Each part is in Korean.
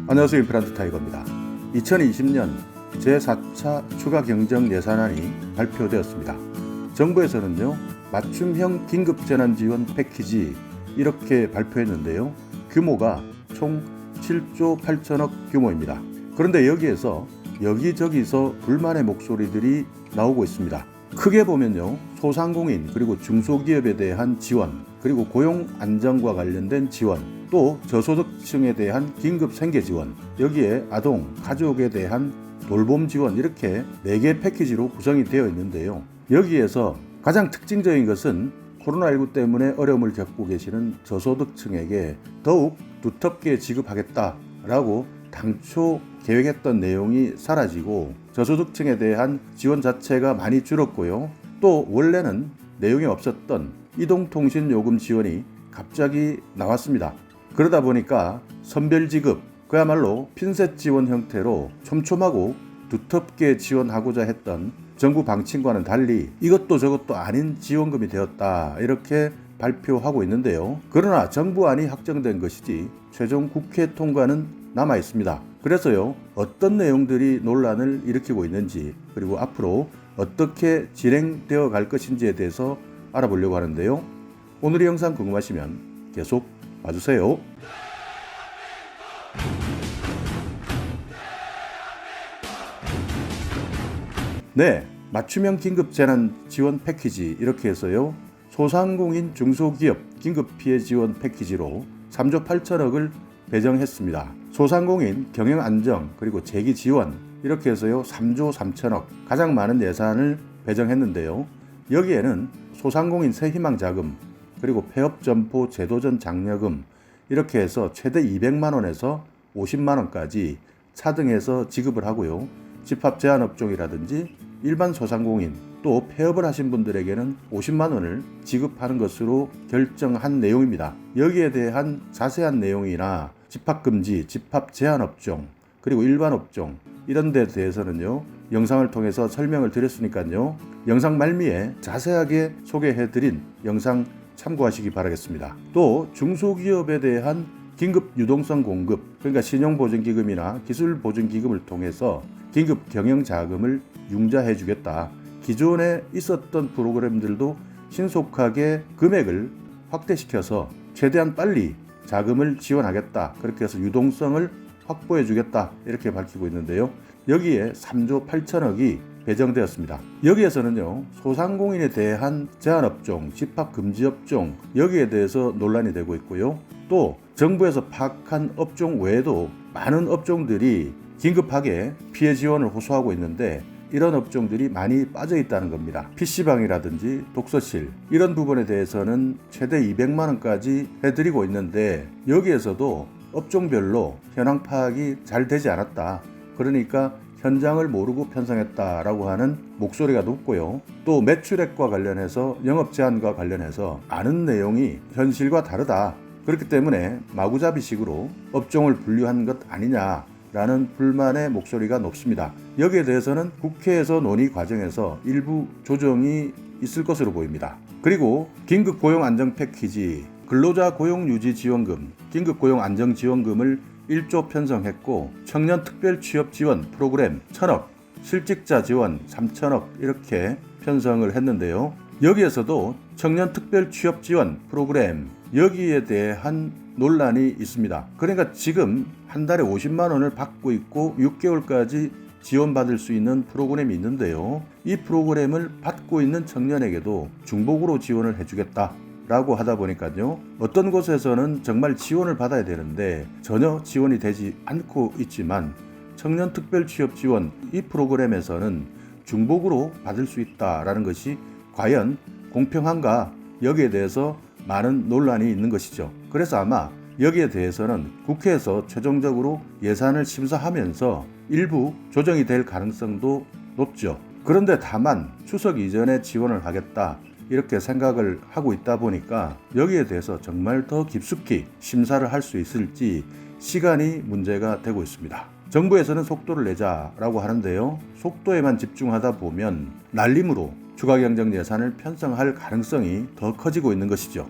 안녕하세요. 임플란트 타이거입니다. 2020년 제4차 추가 경정 예산안이 발표되었습니다. 정부에서는요, 맞춤형 긴급재난지원 패키지 이렇게 발표했는데요. 규모가 총 7조 8천억 규모입니다. 그런데 여기에서 여기저기서 불만의 목소리들이 나오고 있습니다. 크게 보면요, 소상공인 그리고 중소기업에 대한 지원, 그리고 고용 안정과 관련된 지원, 또 저소득층에 대한 긴급 생계 지원, 여기에 아동, 가족에 대한 돌봄 지원, 이렇게 4개 패키지로 구성이 되어 있는데요. 여기에서 가장 특징적인 것은 코로나19 때문에 어려움을 겪고 계시는 저소득층에게 더욱 두텁게 지급하겠다라고 당초 계획했던 내용이 사라지고 저소득층에 대한 지원 자체가 많이 줄었고요. 또 원래는 내용이 없었던 이동통신요금 지원이 갑자기 나왔습니다. 그러다 보니까 선별지급, 그야말로 핀셋 지원 형태로 촘촘하고 두텁게 지원하고자 했던 정부 방침과는 달리 이것도 저것도 아닌 지원금이 되었다, 이렇게 발표하고 있는데요. 그러나 정부안이 확정된 것이지 최종 국회 통과는 남아 있습니다. 그래서요, 어떤 내용들이 논란을 일으키고 있는지, 그리고 앞으로 어떻게 진행되어 갈 것인지에 대해서 알아보려고 하는데요. 오늘 이 영상 궁금하시면 계속 봐주세요. 네, 맞춤형 긴급 재난 지원 패키지 이렇게 해서요, 소상공인 중소기업 긴급 피해 지원 패키지로 3조 8천억을 배정했습니다. 소상공인 경영 안정 그리고 재기 지원 이렇게 해서요 3조 3천억, 가장 많은 예산을 배정했는데요. 여기에는 소상공인 새희망 자금, 그리고 폐업 점포 제도전 장려금 이렇게 해서 최대 200만 원에서 50만 원까지 차등해서 지급을 하고요. 집합 제한 업종이라든지 일반 소상공인, 또 폐업을 하신 분들에게는 50만 원을 지급하는 것으로 결정한 내용입니다. 여기에 대한 자세한 내용이나 집합금지, 집합 제한 업종, 그리고 일반 업종 이런 데 대해서는요, 영상을 통해서 설명을 드렸으니까요, 영상 말미에 자세하게 소개해드린 영상 참고하시기 바라겠습니다. 또 중소기업에 대한 긴급 유동성 공급, 그러니까 신용보증기금이나 기술보증기금을 통해서 긴급 경영자금을 융자해 주겠다. 기존에 있었던 프로그램들도 신속하게 금액을 확대시켜서 최대한 빨리 자금을 지원하겠다. 그렇게 해서 유동성을 확보해 주겠다. 이렇게 밝히고 있는데요. 여기에 3조 8천억이 배정되었습니다. 여기에서는요, 소상공인에 대한 제한업종, 집합금지업종 여기에 대해서 논란이 되고 있고요. 또 정부에서 파악한 업종 외에도 많은 업종들이 긴급하게 피해 지원을 호소하고 있는데 이런 업종들이 많이 빠져 있다는 겁니다. PC방이라든지 독서실 이런 부분에 대해서는 최대 200만 원까지 해드리고 있는데 여기에서도 업종별로 현황 파악이 잘 되지 않았다. 그러니까 현장을 모르고 편성했다라고 하는 목소리가 높고요. 또 매출액과 관련해서 영업 제한과 관련해서 아는 내용이 현실과 다르다. 그렇기 때문에 마구잡이식으로 업종을 분류한 것 아니냐라는 불만의 목소리가 높습니다. 여기에 대해서는 국회에서 논의 과정에서 일부 조정이 있을 것으로 보입니다. 그리고 긴급 고용 안정 패키지, 근로자 고용 유지 지원금, 긴급 고용 안정 지원금을 1조 편성했고, 청년 특별 취업 지원 프로그램 1,000억, 실직자 지원 3,000억 이렇게 편성을 했는데요. 여기에서도 청년 특별 취업 지원 프로그램 여기에 대한 논란이 있습니다. 그러니까 지금 한 달에 50만 원을 받고 있고 6개월까지 지원받을 수 있는 프로그램이 있는데요. 이 프로그램을 받고 있는 청년에게도 중복으로 지원을 해주겠다 라고 하다 보니까요, 어떤 곳에서는 정말 지원을 받아야 되는데 전혀 지원이 되지 않고 있지만 청년 특별 취업 지원 이 프로그램에서는 중복으로 받을 수 있다라는 것이 과연 공평한가, 여기에 대해서 많은 논란이 있는 것이죠. 그래서 아마 여기에 대해서는 국회에서 최종적으로 예산을 심사하면서 일부 조정이 될 가능성도 높죠. 그런데 다만 추석 이전에 지원을 하겠다 이렇게 생각을 하고 있다 보니까 여기에 대해서 정말 더 깊숙이 심사를 할 수 있을지 시간이 문제가 되고 있습니다. 정부에서는 속도를 내자라고 하는데요. 속도에만 집중하다 보면 날림으로 추가 경정 예산을 편성할 가능성이 더 커지고 있는 것이죠.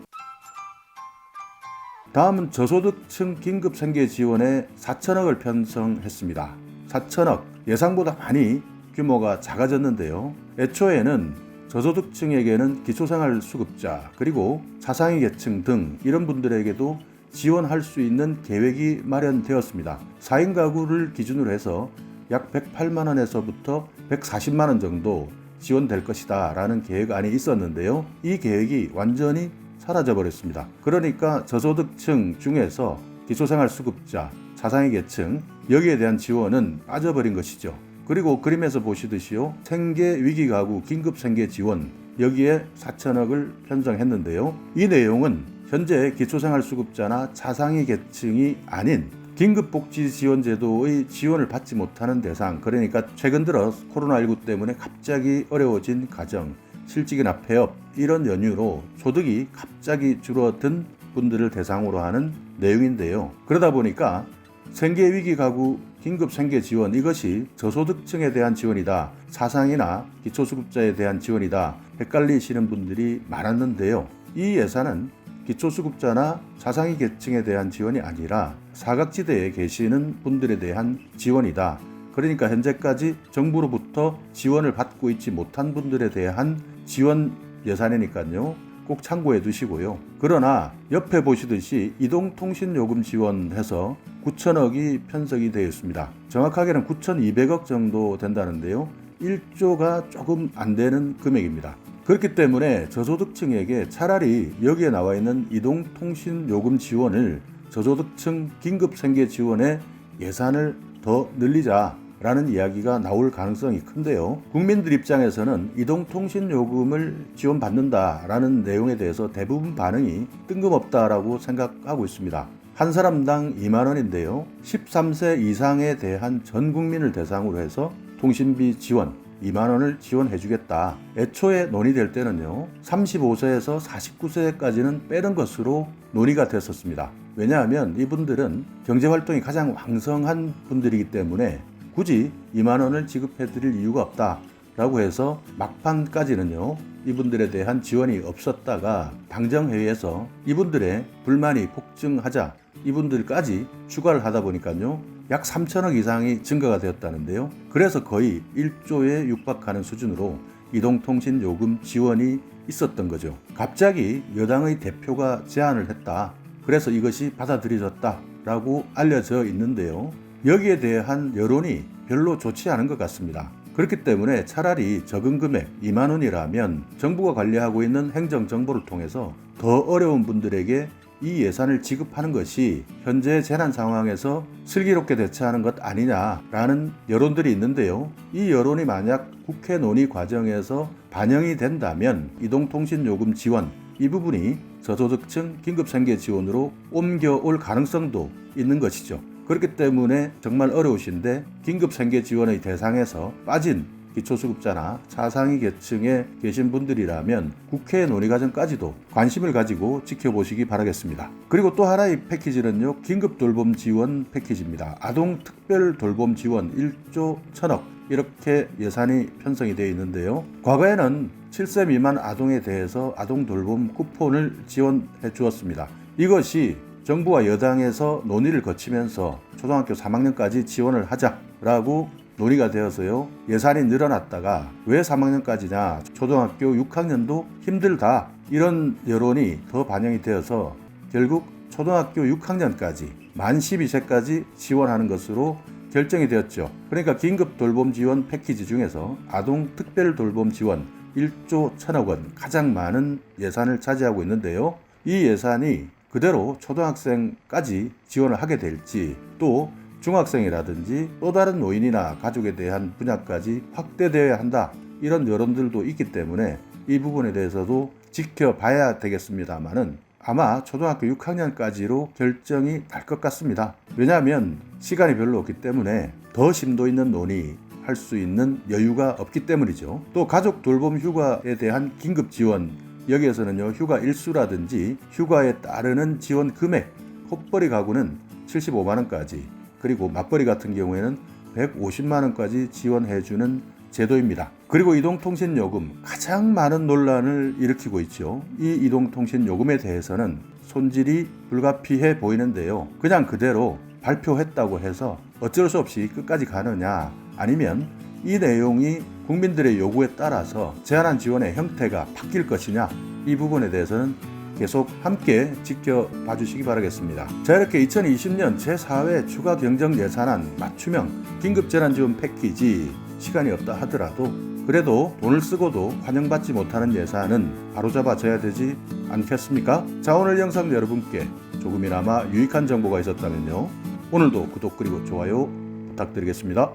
다음은 저소득층 긴급생계지원에 4천억을 편성했습니다. 4천억, 예상보다 많이 규모가 작아졌는데요. 애초에는 저소득층에게는 기초생활수급자 그리고 자상위 계층 등 이런 분들에게도 지원할 수 있는 계획이 마련되었습니다. 4인 가구를 기준으로 해서 약 108만 원에서부터 140만 원 정도 지원될 것이다 라는 계획안이 있었는데요. 이 계획이 완전히 사라져버렸습니다. 그러니까 저소득층 중에서 기초생활수급자, 자상위 계층 여기에 대한 지원은 빠져버린 것이죠. 그리고 그림에서 보시듯이요. 생계위기가구 긴급생계지원 여기에 4천억을 편성했는데요. 이 내용은 현재 기초생활수급자나 자상위 계층이 아닌 긴급복지지원제도의 지원을 받지 못하는 대상, 그러니까 최근 들어 코로나19 때문에 갑자기 어려워진 가정, 실직이나 폐업 이런 연유로 소득이 갑자기 줄어든 분들을 대상으로 하는 내용인데요. 그러다 보니까 생계위기가구 긴급생계지원 이것이 저소득층에 대한 지원이다, 사상이나 기초수급자에 대한 지원이다 헷갈리시는 분들이 많았는데요. 이 예산은 기초수급자나 자상위 계층에 대한 지원이 아니라 사각지대에 계시는 분들에 대한 지원이다. 그러니까 현재까지 정부로부터 지원을 받고 있지 못한 분들에 대한 지원 예산이니까요. 꼭 참고해 두시고요. 그러나 옆에 보시듯이 이동통신요금 지원해서 9천억이 편성이 되어 있습니다. 정확하게는 9,200억 정도 된다는데요. 1조가 조금 안 되는 금액입니다. 그렇기 때문에 저소득층에게 차라리 여기에 나와 있는 이동통신요금 지원을 저소득층 긴급생계지원에 예산을 더 늘리자라는 이야기가 나올 가능성이 큰데요. 국민들 입장에서는 이동통신요금을 지원받는다라는 내용에 대해서 대부분 반응이 뜬금없다라고 생각하고 있습니다. 한 사람당 2만 원인데요. 13세 이상에 대한 전 국민을 대상으로 해서 통신비 지원 2만 원을 지원해 주겠다. 애초에 논의될 때는요. 35세에서 49세까지는 빼는 것으로 논의가 됐었습니다. 왜냐하면 이분들은 경제활동이 가장 왕성한 분들이기 때문에 굳이 2만 원을 지급해 드릴 이유가 없다라고 해서 막판까지는요. 이분들에 대한 지원이 없었다가 당정회의에서 이분들의 불만이 폭증하자 이분들까지 추가를 하다 보니까요. 약 3천억 이상이 증가가 되었다는데요. 그래서 거의 1조에 육박하는 수준으로 이동통신요금 지원이 있었던 거죠. 갑자기 여당의 대표가 제안을 했다. 그래서 이것이 받아들여졌다라고 알려져 있는데요. 여기에 대한 여론이 별로 좋지 않은 것 같습니다. 그렇기 때문에 차라리 적은 금액 2만 원이라면 정부가 관리하고 있는 행정정보를 통해서 더 어려운 분들에게 이 예산을 지급하는 것이 현재 재난 상황에서 슬기롭게 대처하는 것 아니냐라는 여론들이 있는데요. 이 여론이 만약 국회 논의 과정에서 반영이 된다면 이동통신요금 지원 이 부분이 저소득층 긴급생계지원으로 옮겨올 가능성도 있는 것이죠. 그렇기 때문에 정말 어려우신데 긴급생계지원의 대상에서 빠진 기초수급자나 자상위 계층에 계신 분들이라면 국회 논의 과정까지도 관심을 가지고 지켜보시기 바라겠습니다. 그리고 또 하나의 패키지는요. 긴급돌봄 지원 패키지입니다. 아동특별돌봄 지원 1조 1천억 이렇게 예산이 편성이 되어 있는데요. 과거에는 7세 미만 아동에 대해서 아동돌봄 쿠폰을 지원해 주었습니다. 이것이 정부와 여당에서 논의를 거치면서 초등학교 3학년까지 지원을 하자라고 논의가 되어서요. 예산이 늘어났다가 왜 3학년까지냐 초등학교 6학년도 힘들다 이런 여론이 더 반영이 되어서 결국 초등학교 6학년까지 만 12세까지 지원하는 것으로 결정이 되었죠. 그러니까 긴급 돌봄 지원 패키지 중에서 아동 특별 돌봄 지원 1조 1천억 원 가장 많은 예산을 차지하고 있는데요. 이 예산이 그대로 초등학생까지 지원을 하게 될지 또 중학생이라든지 또 다른 노인이나 가족에 대한 분야까지 확대되어야 한다 이런 여론들도 있기 때문에 이 부분에 대해서도 지켜봐야 되겠습니다만은 아마 초등학교 6학년까지로 결정이 날 것 같습니다. 왜냐하면 시간이 별로 없기 때문에 더 심도 있는 논의할 수 있는 여유가 없기 때문이죠. 또 가족 돌봄 휴가에 대한 긴급 지원 여기에서는요 휴가 일수라든지 휴가에 따르는 지원 금액 콧벌이 가구는 75만 원까지 그리고 맞벌이 같은 경우에는 150만 원까지 지원해주는 제도입니다. 그리고 이동통신요금 가장 많은 논란을 일으키고 있죠. 이 이동통신요금에 대해서는 손질이 불가피해 보이는데요. 그냥 그대로 발표했다고 해서 어쩔 수 없이 끝까지 가느냐, 아니면 이 내용이 국민들의 요구에 따라서 제한한 지원의 형태가 바뀔 것이냐, 이 부분에 대해서는 계속 함께 지켜봐 주시기 바라겠습니다. 자, 이렇게 2020년 제4회 추가 경정 예산안 맞춤형 긴급재난지원 패키지, 시간이 없다 하더라도 그래도 돈을 쓰고도 환영받지 못하는 예산은 바로잡아져야 되지 않겠습니까? 자, 오늘 영상 여러분께 조금이나마 유익한 정보가 있었다면요, 오늘도 구독 그리고 좋아요 부탁드리겠습니다.